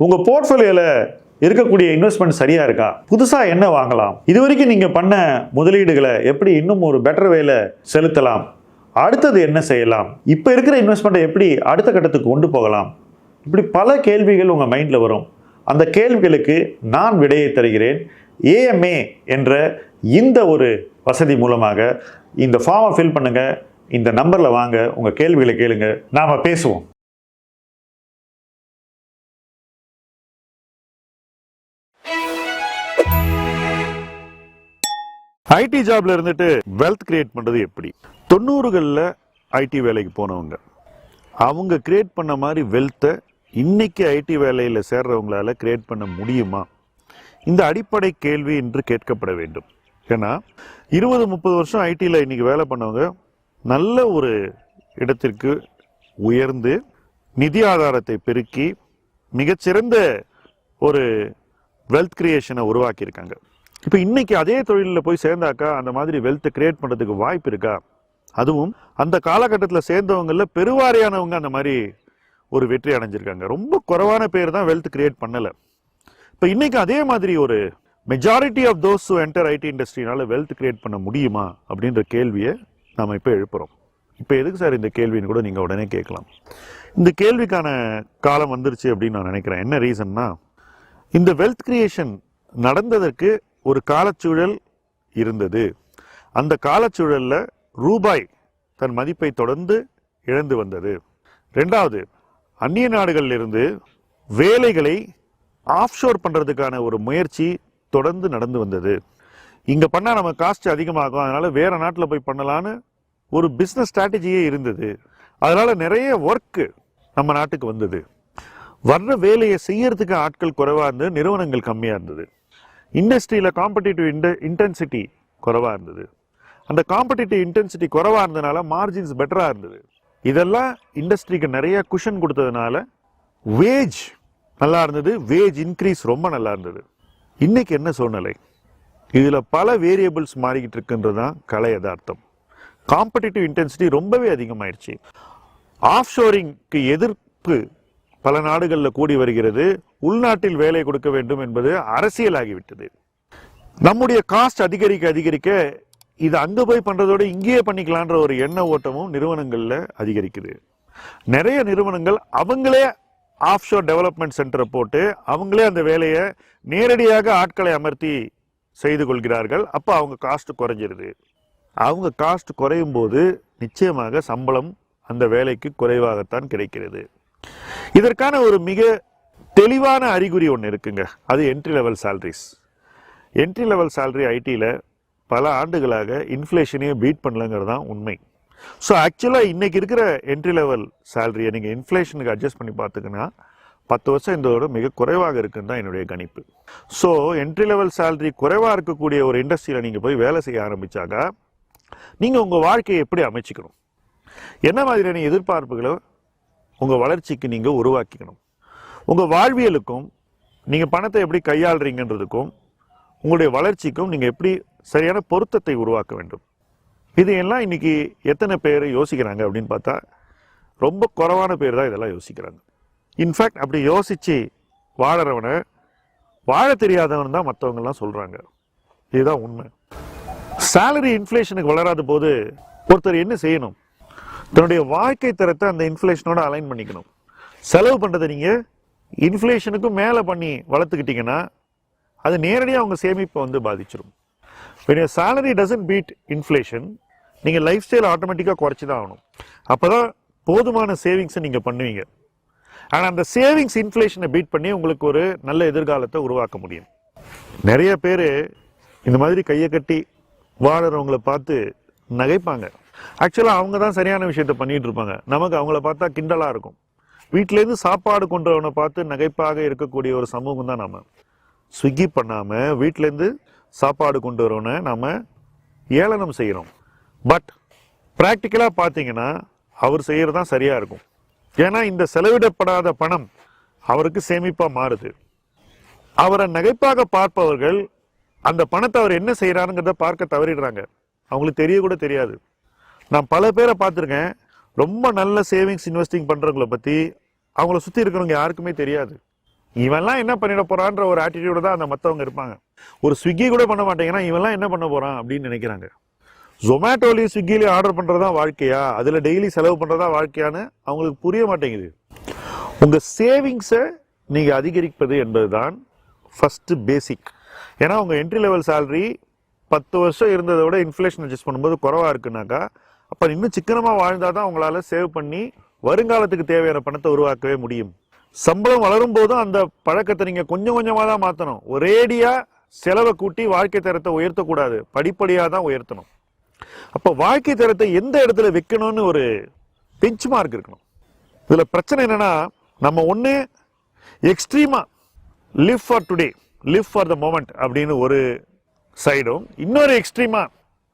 உங்கள் போர்ட்ஃபோலியோவில் இருக்கக்கூடிய இன்வெஸ்ட்மெண்ட் சரியா இருக்கா, புதுசா என்ன வாங்கலாம், இது வரைக்கும் நீங்க பண்ண முதலீடுகளை எப்படி இன்னும் ஒரு பெட்டர் வேல செலுத்தலாம், அடுத்தது என்ன செய்யலாம், இப்போ இருக்கிற இன்வெஸ்ட்மெண்ட்டை எப்படி அடுத்த கட்டத்துக்கு கொண்டு போகலாம், இப்படி பல கேள்விகள் உங்க மைண்ட்ல வரும். அந்த கேள்விகளுக்கு நான் விடையை தருகிறேன். AMA என்ற இந்த ஒரு வசதி மூலமாக இந்த ஃபார்மை ஃபில் பண்ணுங்க, இந்த நம்பர்ல வாங்க, உங்க கேள்விகளை கேளுங்க, நாம பேசுவோம். ஐடி ஜாப்ல இருந்துட்டு வெல்த் கிரியேட் பண்றது எப்படி? 90களில் ஐடி வேலைக்கு போனவங்க அவங்க கிரியேட் பண்ண மாதிரி வெல்த்தை இன்னைக்கு ஐடி வேலையில் சேர்றவங்களால கிரியேட் பண்ண முடியுமா? இந்த அடிப்படை கேள்வி இன்று கேட்கப்பட வேண்டும். ஏன்னா 20-30 வருஷம் ஐடியில் இன்னைக்கு வேலை பண்ணவங்க நல்ல ஒரு இடத்திற்கு உயர்ந்து நிதி ஆதாரத்தை பெருக்கி மிகச்சிறந்த ஒரு வெல்த் கிரியேஷனை உருவாக்கியிருக்காங்க. இப்போ இன்னைக்கு அதே தொழிலில் போய் சேர்ந்தாக்கா அந்த மாதிரி வெல்த்தை கிரியேட் பண்ணுறதுக்கு வாய்ப்பு இருக்கா? அதுவும் அந்த காலகட்டத்தில் சேர்ந்தவங்கள பெருவாரியானவங்க அந்த மாதிரி ஒரு வெற்றி அடைஞ்சிருக்காங்க. ரொம்ப குறைவான பேர் தான் வெல்த் கிரியேட் பண்ணலை. இப்போ இன்னைக்கு அதே மாதிரி ஒரு majority of those who enter IT இண்டஸ்ட்ரினால வெல்த் கிரியேட் பண்ண முடியுமா அப்படின்ற கேள்வியை நாம் இப்போ எழுப்புறோம். இப்போ எதுக்கு சார் இந்த கேள்வின்னு கூட நீங்கள் உடனே கேட்கலாம். இந்த கேள்விக்கான காலம் வந்துருச்சு அப்படின்னு நான் நினைக்கிறேன். என்ன ரீசன்னா, இந்த வெல்த் கிரியேஷன் நடந்ததற்கு ஒரு காலச்சூழல் இருந்தது. அந்த காலச்சூழல்ல ரூபாய் தன் மதிப்பை தொடர்ந்து இழந்து வந்தது. ரெண்டாவது, அந்நிய நாடுகளில் இருந்து வேலைகளை ஆஃப்ஷோர் பண்றதுக்கான ஒரு முயற்சி தொடர்ந்து நடந்து வந்தது. இங்க பண்ணா நம்ம காஸ்ட் அதிகமாகும், அதனால வேற நாட்டில் போய் பண்ணலான்னு ஒரு பிசினஸ் ஸ்ட்ராட்டஜியே இருந்தது. அதனால நிறைய ஒர்க் நம்ம நாட்டுக்கு வந்தது. வர்ற வேலையை செய்யறதுக்கு ஆட்கள் குறைவா இருந்தது, நிறுவனங்கள் கம்மியா இருந்தது. இண்டஸ்ட்ரியில் காம்படிட்டிவ் இன்டென்சிட்டி குறைவா இருந்தது. அந்த காம்படிட்டிவ் இன்டென்சிட்டி குறைவா இருந்ததுனால மார்ஜின்ஸ் பெட்டரா இருந்தது. இதெல்லாம் இண்டஸ்ட்ரிக்கு நிறைய குஷன் கொடுத்ததுனால வேஜ் நல்லா இருந்தது, வேஜ் இன்க்ரீஸ் ரொம்ப நல்லா இருந்தது. இன்னைக்கு என்ன சூழ்நிலை? இதுல பல வேரியபிள்ஸ் மாறிக்கிட்டு இருக்குன்றது தான் கலை யதார்த்தம். காம்படிட்டிவ் இன்டென்சிட்டி ரொம்பவே அதிகமாயிருச்சு. ஆஃப் ஷோரிங்க்கு எதிர்ப்பு பல நாடுகளில் கூடி வருகிறது. உள்நாட்டில் வேலை கொடுக்க வேண்டும் என்பது அரசியலாகிவிட்டது. நம்முடைய காஸ்ட் அதிகரிக்க அதிகரிக்க இது அங்க போய் பண்றதோட இங்கேயே பண்ணிக்கலான்ற ஒரு எண்ண ஓட்டமும் நிறுவனங்கள்ல அதிகரிக்குது. நிறைய நிறுவனங்கள் அவங்களே ஆஃப் ஷோர் டெவலப்மெண்ட் சென்டரை போட்டு அவங்களே அந்த வேலையை நேரடியாக ஆட்களை அமர்த்தி செய்து கொள்கிறார்கள். அப்போ அவங்க காஸ்ட் குறைஞ்சிருது. அவங்க காஸ்ட் குறையும் போது நிச்சயமாக சம்பளம் அந்த வேலைக்கு குறைவாகத்தான் கிடைக்கிறது. இதற்கான ஒரு மிக தெளிவான அறிகுறி ஒன்று இருக்குங்க. அது entry level salaries. Entry level salary ஐடியில் பல ஆண்டுகளாக இன்ஃப்ளேஷனையே பீட் பண்ணலங்கிறது தான் உண்மை. ஸோ ஆக்சுவலாக இன்னைக்கு இருக்கிற என்ட்ரி லெவல் சேலரியை நீங்கள் இன்ஃப்ளேஷனுக்கு அட்ஜஸ்ட் பண்ணி பார்த்துக்கினா 10 வருஷம் இதோட மிக குறைவாக இருக்குன்னு தான் என்னுடைய கணிப்பு. ஸோ என்ட்ரி லெவல் சேலரி குறைவாக இருக்கக்கூடிய ஒரு இண்டஸ்ட்ரியில் நீங்கள் போய் வேலை செய்ய ஆரம்பித்தாக்கா நீங்கள் உங்கள் வாழ்க்கையை எப்படி அமைச்சிக்கணும், என்ன மாதிரியான எதிர்பார்ப்புகளை உங்கள் வளர்ச்சிக்கு நீங்கள் உருவாக்கிக்கணும், உங்கள் வாழ்வியலுக்கும் நீங்கள் பணத்தை எப்படி கையாளுறீங்கன்றதுக்கும் உங்களுடைய வளர்ச்சிக்கும் நீங்கள் எப்படி சரியான பொருத்தத்தை உருவாக்க வேண்டும். இது எல்லாம் இன்னைக்கு எத்தனை பேர் யோசிக்கிறாங்க அப்படின்னு பார்த்தா ரொம்ப குறைவான பேர் தான் இதெல்லாம் யோசிக்கிறாங்க. இன்ஃபேக்ட் அப்படி யோசிச்சு வாழறவனை வாழ தெரியாதவன் தான் மற்றவங்கலாம் சொல்றாங்க. இதுதான் உண்மை. சேலரி இன்ஃப்ளேஷனுக்கு வளராத போது ஒருத்தர் என்ன செய்யணும்? தன்னுடைய வாழ்க்கை தரத்தை அந்த இன்ஃப்ளேஷனோட அலைன் பண்ணிக்கணும். செலவு பண்றதை நீங்க இன்ஃப்ளேஷனுக்கும் மேல பண்ணி வளர்த்துக்கிட்டீங்கன்னா அது நேரடியாக அவங்க சேமிப்பை வந்து பாதிச்சிடும். when your salary doesn't beat inflation, நீங்கள் லைஃப் ஸ்டைல் ஆட்டோமேட்டிக்காக குறைச்சி தான் ஆகணும். அப்போ தான் போதுமான சேவிங்ஸை நீங்கள் பண்ணுவீங்க. ஆனால் அந்த சேவிங்ஸ் இன்ஃப்ளேஷனை பீட் பண்ணி உங்களுக்கு ஒரு நல்ல எதிர்காலத்தை உருவாக்க முடியும். நிறைய பேர் இந்த மாதிரி கையை கட்டி வாழறவங்களை பார்த்து நகைப்பாங்க. ஆக்சுவலாக அவங்க தான் சரியான விஷயத்த பண்ணிட்டு இருப்பாங்க. நமக்கு அவங்கள பார்த்தா கிண்டலாக இருக்கும். வீட்டிலேருந்து சாப்பாடு கொண்டவனை பார்த்து நகைப்பாக இருக்கக்கூடிய ஒரு சமூகம் தான் நம்ம. ஸ்விக்கி பண்ணாமல் வீட்டிலேருந்து சாப்பாடு கொண்டு வரவனை நாம் ஏளனம் செய்கிறோம். பட் ப்ராக்டிக்கலாக பார்த்தீங்கன்னா அவர் செய்கிறது தான் சரியாக இருக்கும். ஏன்னா இந்த செலவிடப்படாத பணம் அவருக்கு சேமிப்பாக மாறுது. அவரை நகைப்பாக பார்ப்பவர்கள் அந்த பணத்தை அவர் என்ன செய்கிறாருங்கிறத பார்க்க தவறிடுறாங்க. அவங்களுக்கு தெரிய கூட தெரியாது. நான் பல பேரை பார்த்துருக்கேன், ரொம்ப நல்ல சேவிங்ஸ் இன்வெஸ்டிங் பண்ணுறவங்கள பற்றி அவங்கள சுற்றி இருக்கிறவங்க யாருக்குமே தெரியாது. இவெல்லாம் என்ன பண்ணிட போறான்ற ஒரு ஆட்டிடியூட தான் அந்த மற்றவங்க இருப்பாங்க. ஒரு ஸ்விக்கி கூட பண்ண மாட்டேங்கன்னா இவெல்லாம் என்ன பண்ண போறான் அப்படின்னு நினைக்கிறாங்க. ஜொமேட்டோலையும் ஸ்விக்கிலையும் ஆர்டர் பண்றதா வாழ்க்கையா, அதுல டெய்லி செலவு பண்றதா வாழ்க்கையான்னு அவங்களுக்கு புரிய மாட்டேங்குது. உங்க சேவிங்ஸை நீங்க அதிகரிப்பது என்பதுதான் ஃபர்ஸ்ட் பேசிக். ஏன்னா உங்க என்ட்ரி லெவல் சேலரி 10 வருஷம் இருந்ததை விட இன்ஃப்ளேஷன் அட்ஜஸ்ட் பண்ணும்போது குறவா இருக்குனாக்கா, அப்ப இன்னும் சிக்கனமா வாழ்ந்தாதான் உங்களால சேவ் பண்ணி வருங்காலத்துக்கு தேவையான பணத்தை உருவாக்கவே முடியும். சம்பளம் வளரும் போதும் அந்த பழக்கத்தை நீங்க கொஞ்சம் கொஞ்சமா தான் மாத்தணும். ஒரேடியா செலவை கூட்டி வாழ்க்கை தரத்தை உயர்த்தக்கூடாது, படிப்படியா தான் உயர்த்தணும். அப்ப வாழ்க்கை தரத்தை எந்த இடத்துல வைக்கணும்னு ஒரு பெஞ்ச் மார்க் இருக்கணும். இதுல பிரச்சனை என்னன்னா, நம்ம ஒண்ணு எக்ஸ்ட்ரீமா live for today, live for the moment அப்படின்னு ஒரு சைடும், இன்னொரு எக்ஸ்ட்ரீமா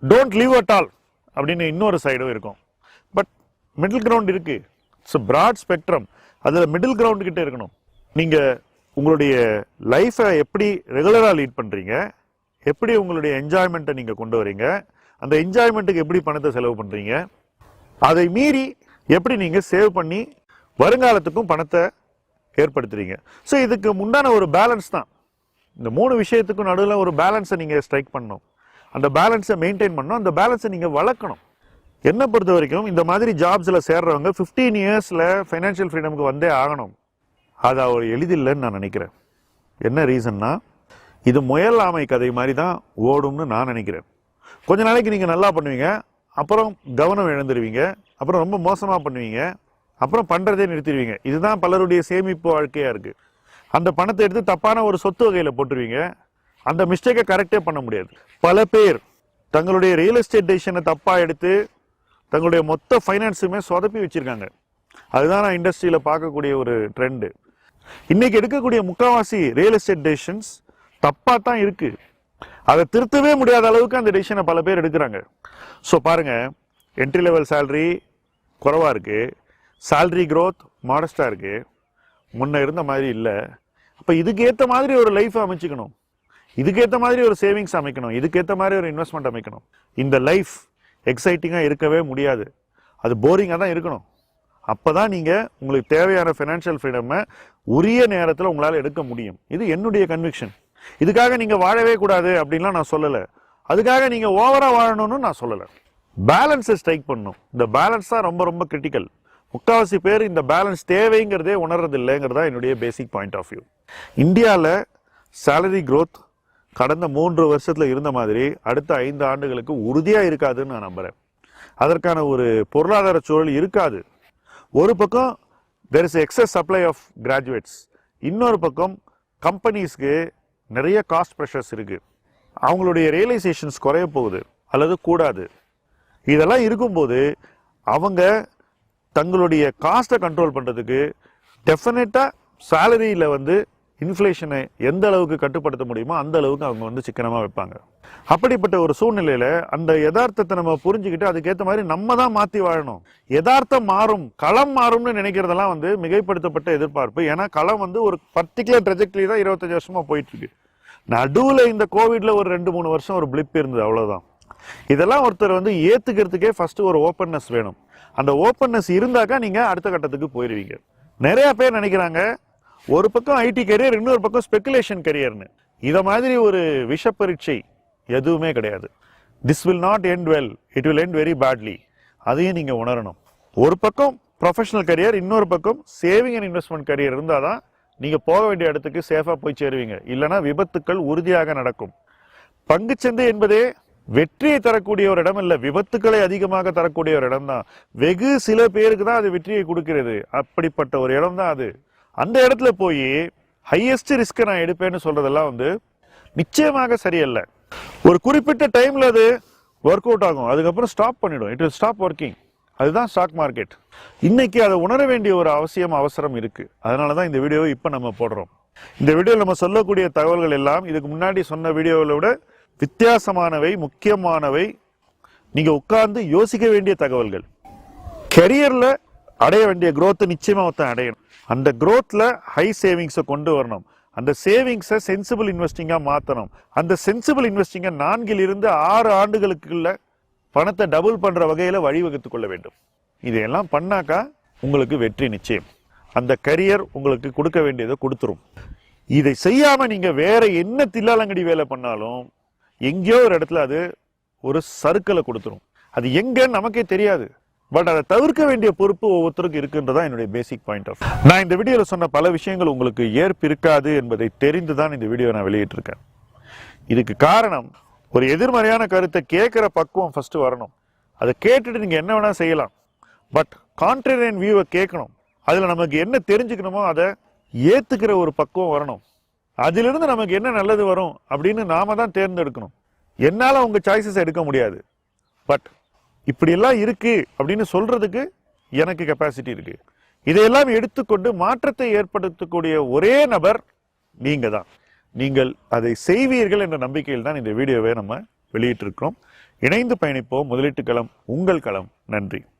டோன்ட் லிவ் அட் ஆல் அப்படின்னு இன்னொரு சைடும் இருக்கும். பட் மிடில் கிரவுண்ட் இருக்கு. It's broad spectrum. அதுல மிடில் கிரவுண்ட் கிட்ட இருக்கணும். நீங்க உங்களுடைய லைஃபை எப்படி ரெகுலரா லீட் பண்றீங்க, எப்படி உங்களுடைய என்ஜாய்மெண்ட்டை நீங்க கொண்டு வரீங்க, அந்த என்ஜாய்மெண்ட்டுக்கு எப்படி பணத்தை செலவு பண்றீங்க, அதை மீறி எப்படி நீங்க சேவ் பண்ணி வருங்காலத்துக்கும் பணத்தை ஏற்படுத்துறீங்க. ஸோ இதுக்கு முன்னான ஒரு பேலன்ஸ் தான். இந்த 3 விஷயத்துக்கும் நடுவில் ஒரு பேலன்ஸை நீங்க ஸ்ட்ரைக் பண்ணணும். அந்த பேலன்ஸை மெயின்டைன் பண்ணணும். அந்த பேலன்ஸை நீங்க வளர்க்கணும். என்னை பொறுத்த வரைக்கும் இந்த மாதிரி ஜாப்ஸ்ல சேர்றவங்க 15 இயர்ஸ்ல ஃபைனான்சியல் ஃப்ரீடமுக்கு வந்தே ஆகணும். அது அவர் எளிதில்லைன்னு நான் நினைக்கிறேன். என்ன ரீசன்னா, இது முயல் ஆமை கதை மாதிரி தான் ஓடும்னு நான் நினைக்கிறேன். கொஞ்ச நாளைக்கு நீங்க நல்லா பண்ணுவீங்க, அப்புறம் கவனம் இழந்துருவீங்க, அப்புறம் ரொம்ப மோசமா பண்ணுவீங்க, அப்புறம் பண்றதே நிறுத்திடுவீங்க. இதுதான் பலருடைய சேமிப்பு வாழ்க்கையா இருக்கு. அந்த பணத்தை எடுத்து தப்பான ஒரு சொத்து வகையில போட்டுருவீங்க. அந்த மிஸ்டேக்கை கரெக்டே பண்ண முடியாது. பல பேர் தங்களுடைய ரியல் எஸ்டேட் டெசிஷனை தப்பா எடுத்து தங்களுடைய மொத்த ஃபைனான்ஸுமே சொதப்பி வச்சிருக்காங்க. அதுதான் நான் இண்டஸ்ட்ரியில பார்க்கக்கூடிய ஒரு ட்ரெண்டு. இன்னைக்கு எடுக்கக்கூடிய முக்காவாசி ரியல் எஸ்டேட் டெசிஷன்ஸ் தப்பா தான் இருக்கு. அதை திருத்தவே முடியாத அளவுக்கு அந்த டெசிஷனை பல பேர் எடுக்கிறாங்க. ஸோ பாருங்க, என்ட்ரி லெவல் சேலரி குறைவா இருக்கு, சேலரி க்ரோத் மாடஸ்டா இருக்கு, முன்ன இருந்த மாதிரி இல்லை. அப்ப இதுக்கேற்ற மாதிரி ஒரு லைஃப் அமைச்சுக்கணும், இதுக்கேற்ற மாதிரி ஒரு சேவிங்ஸ் அமைக்கணும், இதுக்கேற்ற மாதிரி ஒரு இன்வெஸ்ட்மெண்ட் அமைக்கணும். இந்த லைஃப் எக்ஸைட்டிங்கா இருக்கவே முடியாது, அது போரிங்கா தான் இருக்கணும். அப்பதான் நீங்க உங்களுக்கு தேவையான ஃபைனான்சியல் ஃப்ரீடமை உரிய நேரத்தில் உங்களால எடுக்க முடியும். இது என்னுடைய கன்விக்ஷன். இதுக்காக நீங்க வாழவே கூடாது அப்படின்லாம் நான் சொல்லல, அதுக்காக நீங்க ஓவரா வாழணும்னு நான் சொல்லல. பேலன்ஸை ஸ்ட்ரைக் பண்ணணும். இந்த பேலன்ஸ் தான் ரொம்ப ரொம்ப கிரிட்டிக்கல். முக்காவாசி பேர் இந்த பேலன்ஸ் தேவைங்கிறதே உணர்றது இல்லைங்கிறதா என்னுடைய பேசிக் பாயிண்ட் ஆஃப் வியூ. இந்தியாவில் சேலரி க்ரோத் கடந்த 3 வருஷத்துல இருந்த மாதிரி அடுத்த 5 ஆண்டுகளுக்கு உறுதியா இருக்காதுன்னு நான் நம்புறேன். அதற்கான ஒரு பொருளாதார சூழல் இருக்காது. ஒரு பக்கம் there is excess supply of graduates, இன்னொரு பக்கம் கம்பெனிஸ்க்கு நிறைய காஸ்ட் ப்ரெஷர்ஸ் இருக்கு, அவங்களுடைய ரியலைசேஷன்ஸ் குறைய போகுது அல்லது கூடாது. இதெல்லாம் இருக்கும்போது அவங்க தங்களுடைய காஸ்ட்டை கண்ட்ரோல் பண்றதுக்கு டெஃபினட்டா சேலரியில இன்ஃப்ளேஷனை எந்த அளவுக்கு கட்டுப்படுத்த முடியுமோ அந்த அளவுக்கு அவங்க சிக்கனமா வைப்பாங்க. அப்படிப்பட்ட ஒரு சூழ்நிலையில அந்த யதார்த்தத்தை நம்ம புரிஞ்சுக்கிட்டு அதுக்கேற்ற மாதிரி நம்ம தான் மாத்தி வாழணும். யதார்த்தம் மாறும், களம் மாறும்னு நினைக்கிறதெல்லாம் மிகைப்படுத்தப்பட்ட எதிர்பார்ப்பு. ஏன்னா களம் ஒரு பர்டிகுலர் ட்ரெஜெக்டரி தான் 25 வருஷமா போயிட்டு இருக்கு. நடுவுல இந்த கோவிட்ல ஒரு 2-3 வருஷம் ஒரு பிளிப் இருந்தது, அவ்வளவுதான். இதெல்லாம் ஒருத்தர் ஏத்துக்கிறதுக்கே ஃபர்ஸ்ட் ஒரு ஓப்பன்னஸ் வேணும். அந்த ஓப்பன்னஸ் இருந்தாக்கா நீங்க அடுத்த கட்டத்துக்கு போயிருவீங்க. நிறைய பேர் நினைக்கிறாங்க ஒரு பக்கம் ஐடி கரியர், இன்னொரு பக்கம் ஸ்பெகுலேஷன் கரியர்னு. இத மாதிரி ஒரு விஷ பரீட்சை எதுவுமே கிடையாது. This will not end well, it will end very badly. அதையும் நீங்க உணரணும். ஒரு பக்கம் ப்ரொஃபஷனல் கரியர், இன்னொரு பக்கம் சேவிங் அண்ட் இன்வெஸ்ட்மெண்ட் கரியர் இருந்தாதான் நீங்க போக வேண்டிய இடத்துக்கு சேஃபா போய் சேருவீங்க. இல்லைன்னா விபத்துக்கள் உறுதியாக நடக்கும். பங்குச்சந்தை என்பதே வெற்றியை தரக்கூடிய ஒரு இடம் இல்ல, விபத்துக்களை அதிகமாக தரக்கூடிய ஒரு இடம் தான். வெகு சில பேருக்கு தான் அது வெற்றியை கொடுக்கிறது. அப்படிப்பட்ட ஒரு இடம் தான் அது. அந்த இடத்துல போய் ஹையஸ்ட் ரிஸ்க் நான் எடுப்பேன்னு சொல்றதெல்லாம் நிச்சயமாக சரியல்ல. ஒரு குறிப்பிட்ட டைம்ல அது ஒர்க் அவுட் ஆகும், அதுக்கப்புறம் ஸ்டாப் பண்ணிடும். It will stop working. அதுதான் ஸ்டாக் மார்க்கெட். இன்னைக்கு அதை உணர வேண்டிய ஒரு அவசரம் இருக்கு. அதனாலதான் இந்த வீடியோவை இப்ப நம்ம போடுறோம். இந்த வீடியோவில் நம்ம சொல்லக்கூடிய தகவல்கள் எல்லாம் இதுக்கு முன்னாடி சொன்ன வீடியோவை விட வித்தியாசமானவை, முக்கியமானவை, நீங்க உட்கார்ந்து யோசிக்க வேண்டிய தகவல்கள். கெரியர்ல அடைய வேண்டிய growth நிச்சயமா ஒருத்தன் அடையணும். அந்த growthல ஹை சேவிங்ஸை கொண்டு வரணும். அந்த சேவிங்ஸை சென்சிபிள் இன்வெஸ்டிங்கா மாத்தணும். அந்த சென்சிபிள் இன்வெஸ்டிங்கை 4 to 6 ஆண்டுகளுக்குள்ள பணத்தை டபுள் பண்ற வகையில வழிவகுத்துக் கொள்ள வேண்டும். இதையெல்லாம் பண்ணாக்கா உங்களுக்கு வெற்றி நிச்சயம். அந்த கரியர் உங்களுக்கு கொடுக்க வேண்டியதை கொடுத்துரும். இதை செய்யாம நீங்க வேற என்ன தில்லாலங்கடி வேலை பண்ணாலும் எங்கேயோ ஒரு இடத்துல அது ஒரு சறுக்கலை கொடுத்துரும். அது எங்கன்னு நமக்கே தெரியாது. பட் அதை தவிர்க்க வேண்டிய பொறுப்பு ஒவ்வொருத்தருக்கும் இருக்குன்றதா என்னுடைய பேசிக் பாயிண்ட் ஆஃப். நான் இந்த வீடியோல சொன்ன பல விஷயங்கள் உங்களுக்கு ஏற்பு இருக்காது என்பதை தெரிந்துதான் இந்த வீடியோ நான் வெளியிட்டிருக்கேன். இதுக்கு காரணம், ஒரு எதிர்மறையான கருத்தை கேட்கிற பக்குவம் ஃபர்ஸ்ட் வரணும். அதை கேட்டுட்டு நீங்க என்ன வேணா செய்யலாம். பட் கான்ட்ரேரியன் வியூவை கேட்கணும். அதுல நமக்கு என்ன தெரிஞ்சுக்கணுமோ அதை ஏத்துக்கிற ஒரு பக்குவம் வரணும். அதிலிருந்து நமக்கு என்ன நல்லது வரும் அப்படின்னு நாம தான் தேர்ந்தெடுக்கணும். என்னால உங்க சாய்ஸஸ் எடுக்க முடியாது. பட் இப்படியெல்லாம் இருக்கு அப்படின்னு சொல்றதுக்கு எனக்கு கெப்பாசிட்டி இருக்கு. இதையெல்லாம் எடுத்துக்கொண்டு மாற்றத்தை ஏற்படுத்தக்கூடிய ஒரே நபர் நீங்க தான். நீங்கள் அதை செய்வீர்கள் என்ற நம்பிக்கையில் தான் இந்த வீடியோவை நம்ம வெளியிட்டிருக்கிறோம். இணைந்து பயணிப்போம். முதலீட்டு களம் உங்கள் களம். நன்றி.